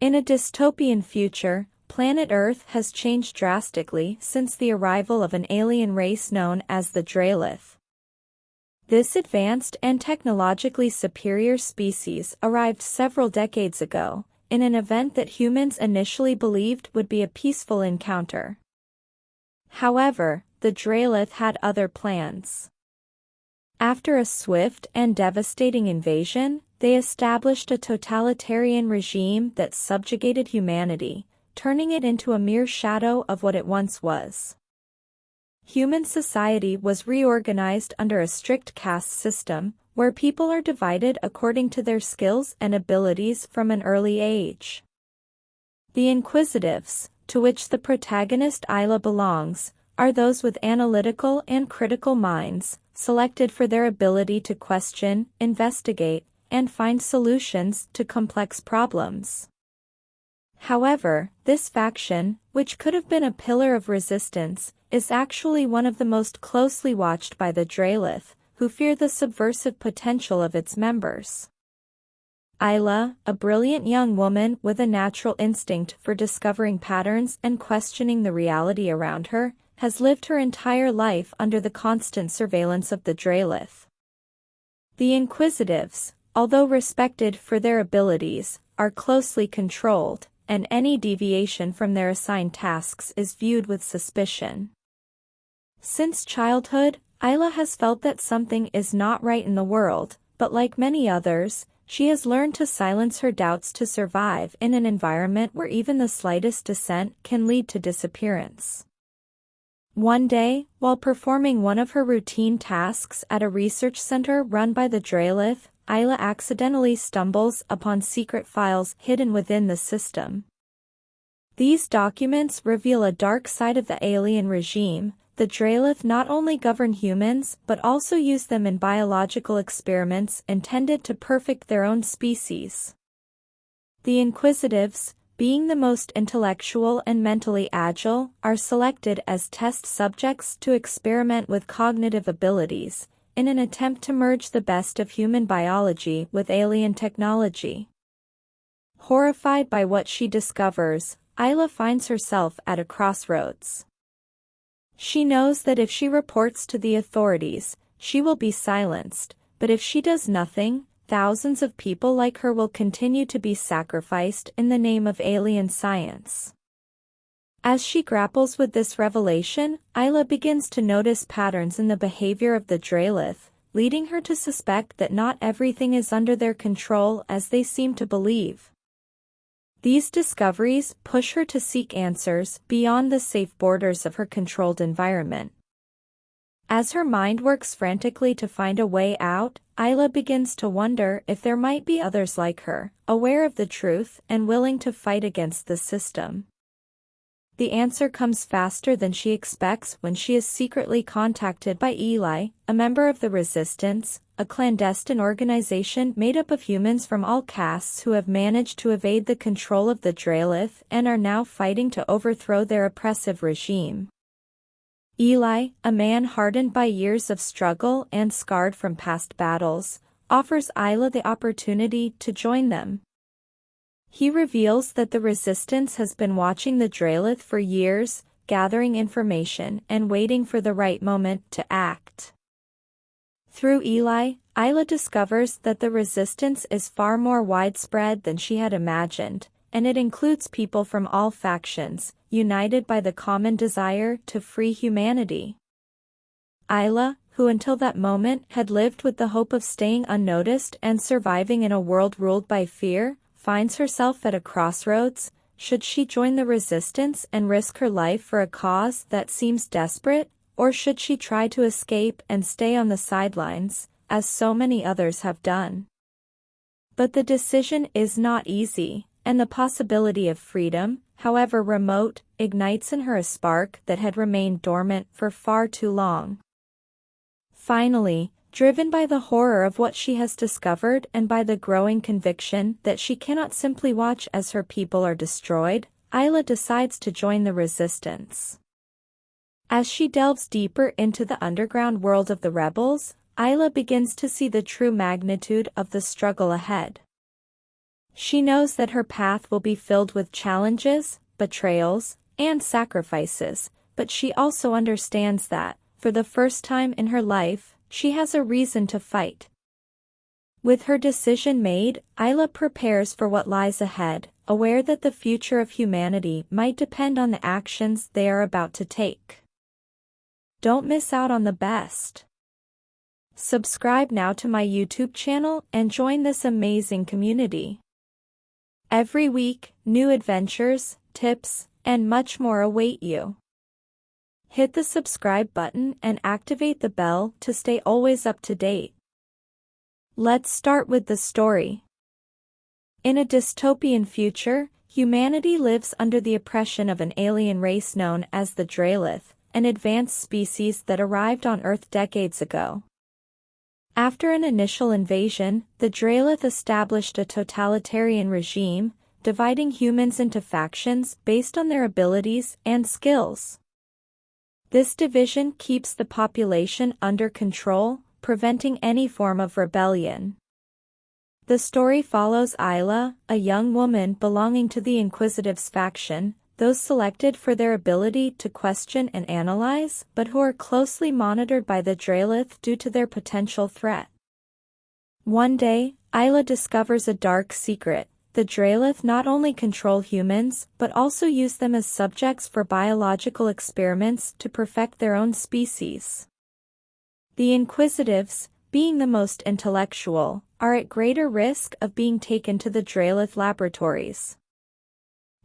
In a dystopian future, planet Earth has changed drastically since the arrival of an alien race known as the Draelith. This advanced and technologically superior species arrived several decades ago, in an event that humans initially believed would be a peaceful encounter. However, the Draelith had other plans. After a swift and devastating invasion, they established a totalitarian regime that subjugated humanity, turning it into a mere shadow of what it once was. Human society was reorganized under a strict caste system, where people are divided according to their skills and abilities from an early age. The inquisitives, to which the protagonist Ayla belongs, are those with analytical and critical minds, selected for their ability to question, investigate, and find solutions to complex problems. However, this faction, which could have been a pillar of resistance, is actually one of the most closely watched by the Draelith, who fear the subversive potential of its members. Ayla, a brilliant young woman with a natural instinct for discovering patterns and questioning the reality around her, has lived her entire life under the constant surveillance of the Draelith. The inquisitives, although respected for their abilities, are closely controlled, and any deviation from their assigned tasks is viewed with suspicion. Since childhood, Ayla has felt that something is not right in the world, but like many others, she has learned to silence her doubts to survive in an environment where even the slightest dissent can lead to disappearance. One day, while performing one of her routine tasks at a research center run by the Draelith, Ayla accidentally stumbles upon secret files hidden within the system. These documents reveal a dark side of the alien regime. The Draelith not only govern humans but also use them in biological experiments intended to perfect their own species. The inquisitives, being the most intellectual and mentally agile, are selected as test subjects to experiment with cognitive abilities, in an attempt to merge the best of human biology with alien technology. Horrified by what she discovers, Ayla finds herself at a crossroads. She knows that if she reports to the authorities, she will be silenced, but if she does nothing, thousands of people like her will continue to be sacrificed in the name of alien science. As she grapples with this revelation, Ayla begins to notice patterns in the behavior of the Draelith, leading her to suspect that not everything is under their control as they seem to believe. These discoveries push her to seek answers beyond the safe borders of her controlled environment. As her mind works frantically to find a way out, Ayla begins to wonder if there might be others like her, aware of the truth and willing to fight against the system. The answer comes faster than she expects when she is secretly contacted by Ayla, a member of the Resistance, a clandestine organization made up of humans from all castes who have managed to evade the control of the Draelith and are now fighting to overthrow their oppressive regime. Ayla, a man hardened by years of struggle and scarred from past battles, offers Ayla the opportunity to join them. He reveals that the Resistance has been watching the Draelith for years, gathering information and waiting for the right moment to act. Through Ayla discovers that the Resistance is far more widespread than she had imagined, and it includes people from all factions, united by the common desire to free humanity. Ayla, who until that moment had lived with the hope of staying unnoticed and surviving in a world ruled by fear, finds herself at a crossroads. Should she join the Resistance and risk her life for a cause that seems desperate, or should she try to escape and stay on the sidelines, as so many others have done? But the decision is not easy, and the possibility of freedom, however remote, ignites in her a spark that had remained dormant for far too long. Finally, driven by the horror of what she has discovered and by the growing conviction that she cannot simply watch as her people are destroyed, Ayla decides to join the Resistance. As she delves deeper into the underground world of the rebels, Ayla begins to see the true magnitude of the struggle ahead. She knows that her path will be filled with challenges, betrayals, and sacrifices, but she also understands that, for the first time in her life, she has a reason to fight. With her decision made, Ayla prepares for what lies ahead, aware that the future of humanity might depend on the actions they are about to take. Don't miss out on the best. Subscribe now to my YouTube channel and join this amazing community. Every week, new adventures, tips, and much more await you. Hit the subscribe button and activate the bell to stay always up to date. Let's start with the story. In a dystopian future, humanity lives under the oppression of an alien race known as the Draelith, an advanced species that arrived on Earth decades ago. After an initial invasion, the Draelith established a totalitarian regime, dividing humans into factions based on their abilities and skills. This division keeps the population under control, preventing any form of rebellion. The story follows Ayla, a young woman belonging to the inquisitives faction, those selected for their ability to question and analyze, but who are closely monitored by the Draelith due to their potential threat. One day, Ayla discovers a dark secret. The Draelith not only control humans, but also use them as subjects for biological experiments to perfect their own species. The inquisitives, being the most intellectual, are at greater risk of being taken to the Draelith laboratories.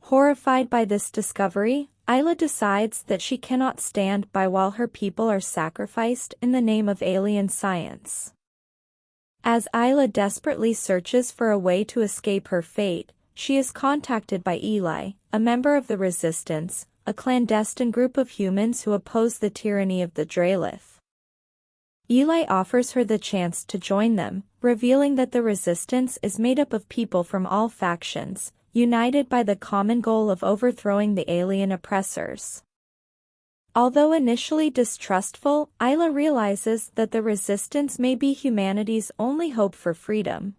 Horrified by this discovery, Ayla decides that she cannot stand by while her people are sacrificed in the name of alien science. As Ayla desperately searches for a way to escape her fate, she is contacted by Eli, a member of the Resistance, a clandestine group of humans who oppose the tyranny of the Draelith. Eli offers her the chance to join them, revealing that the Resistance is made up of people from all factions, united by the common goal of overthrowing the alien oppressors. Although initially distrustful, Ayla realizes that the Resistance may be humanity's only hope for freedom.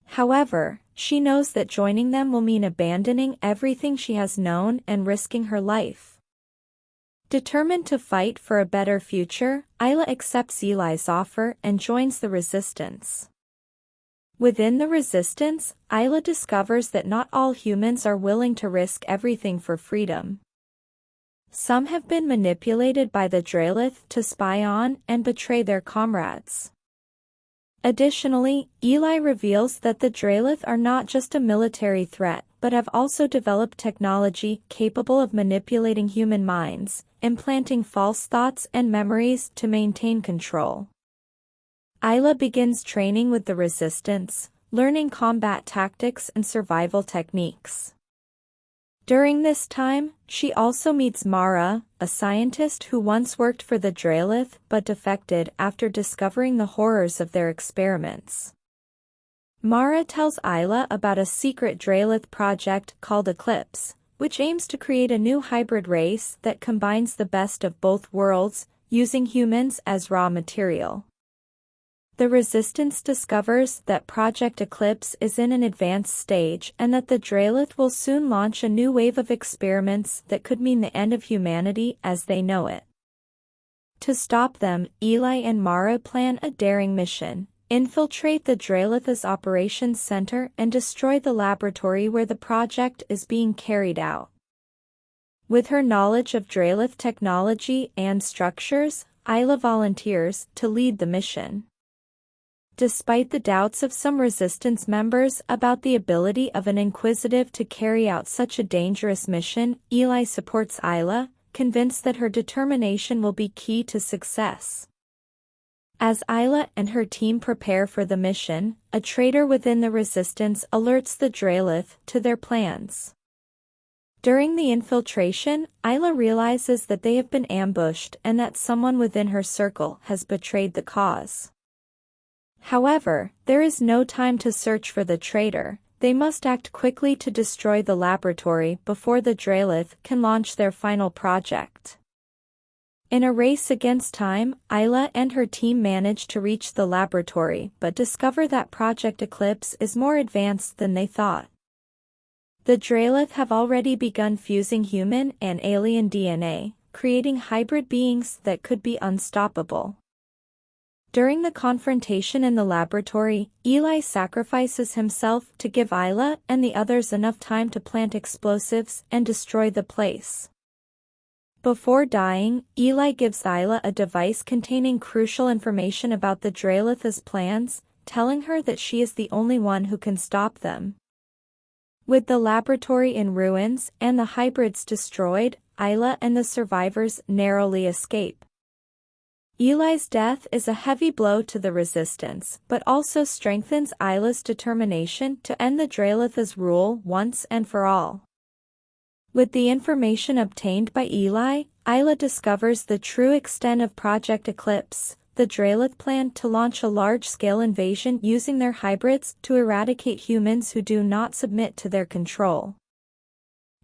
However, she knows that joining them will mean abandoning everything she has known and risking her life. Determined to fight for a better future, Ayla accepts Eli's offer and joins the Resistance. Within the Resistance, Ayla discovers that not all humans are willing to risk everything for freedom. Some have been manipulated by the Draelith to spy on and betray their comrades. Additionally, Eli reveals that the Draelith are not just a military threat but have also developed technology capable of manipulating human minds, implanting false thoughts and memories to maintain control. Ayla begins training with the Resistance, learning combat tactics and survival techniques. During this time, she also meets Mara, a scientist who once worked for the Draelith but defected after discovering the horrors of their experiments. Mara tells Ayla about a secret Draelith project called Eclipse, which aims to create a new hybrid race that combines the best of both worlds, using humans as raw material. The Resistance discovers that Project Eclipse is in an advanced stage and that the Draelith will soon launch a new wave of experiments that could mean the end of humanity as they know it. To stop them, Eli and Mara plan a daring mission: infiltrate the Draelith's operations center and destroy the laboratory where the project is being carried out. With her knowledge of Draelith technology and structures, Ayla volunteers to lead the mission. Despite the doubts of some Resistance members about the ability of an inquisitive to carry out such a dangerous mission, Eli supports Ayla, convinced that her determination will be key to success. As Ayla and her team prepare for the mission, a traitor within the Resistance alerts the Draelith to their plans. During the infiltration, Ayla realizes that they have been ambushed and that someone within her circle has betrayed the cause. However, there is no time to search for the traitor. They must act quickly to destroy the laboratory before the Draelith can launch their final project. In a race against time, Ayla and her team manage to reach the laboratory but discover that Project Eclipse is more advanced than they thought. The Draelith have already begun fusing human and alien DNA, creating hybrid beings that could be unstoppable. During the confrontation in the laboratory, Eli sacrifices himself to give Ayla and the others enough time to plant explosives and destroy the place. Before dying, Eli gives Ayla a device containing crucial information about the Draelith's plans, telling her that she is the only one who can stop them. With the laboratory in ruins and the hybrids destroyed, Ayla and the survivors narrowly escape. Eli's death is a heavy blow to the resistance, but also strengthens Ayla's determination to end the Draelith's rule once and for all. With the information obtained by Eli, Ayla discovers the true extent of Project Eclipse. The Draelith plan to launch a large-scale invasion using their hybrids to eradicate humans who do not submit to their control.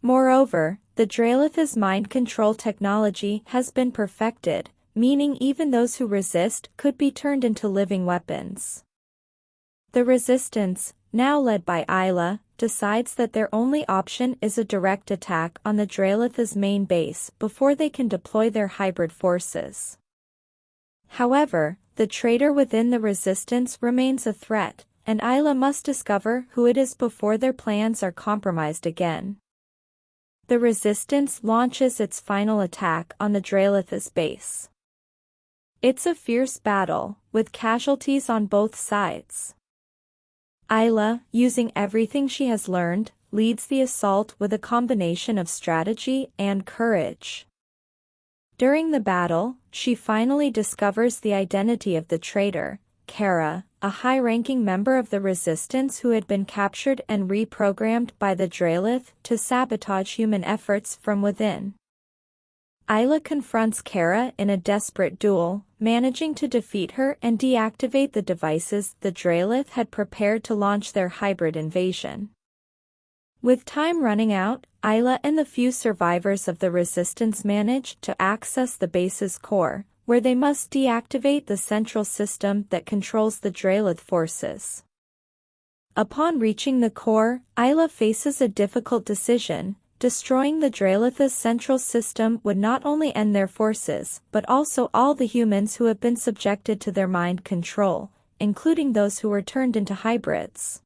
Moreover, the Draelith's mind control technology has been perfected, meaning even those who resist could be turned into living weapons. The resistance, now led by Ayla, decides that their only option is a direct attack on the Draelith's main base before they can deploy their hybrid forces. However, the traitor within the resistance remains a threat, and Ayla must discover who it is before their plans are compromised again. The resistance launches its final attack on the Draelith's base. It's a fierce battle, with casualties on both sides. Ayla, using everything she has learned, leads the assault with a combination of strategy and courage. During the battle, she finally discovers the identity of the traitor, Kara, a high-ranking member of the resistance who had been captured and reprogrammed by the Draelith to sabotage human efforts from within. Ayla confronts Kara in a desperate duel, managing to defeat her and deactivate the devices the Draelith had prepared to launch their hybrid invasion. With time running out, Ayla and the few survivors of the resistance manage to access the base's core, where they must deactivate the central system that controls the Draelith forces. Upon reaching the core, Ayla faces a difficult decision. Destroying the Draelith's central system would not only end their forces, but also all the humans who have been subjected to their mind control, including those who were turned into hybrids.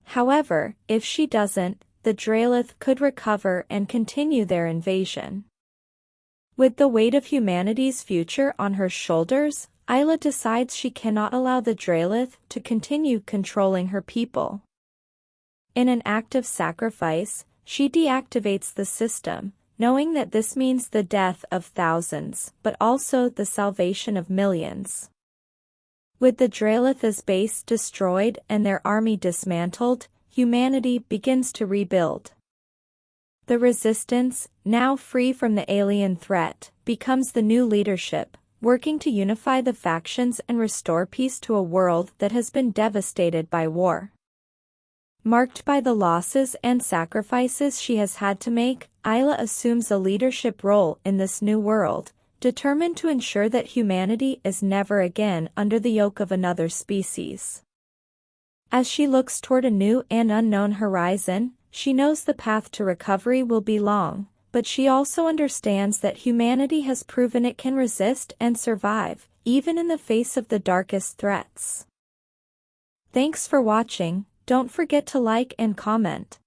However, if she doesn't, the Draelith could recover and continue their invasion. With the weight of humanity's future on her shoulders, Ayla decides she cannot allow the Draelith to continue controlling her people. In an act of sacrifice, she deactivates the system, knowing that this means the death of thousands, but also the salvation of millions. With the Draelith's base destroyed and their army dismantled, humanity begins to rebuild. The resistance, now free from the alien threat, becomes the new leadership, working to unify the factions and restore peace to a world that has been devastated by war. Marked by the losses and sacrifices she has had to make, Ayla assumes a leadership role in this new world, determined to ensure that humanity is never again under the yoke of another species. As she looks toward a new and unknown horizon, she knows the path to recovery will be long, but she also understands that humanity has proven it can resist and survive, even in the face of the darkest threats. Thanks for watching. Don't forget to like and comment.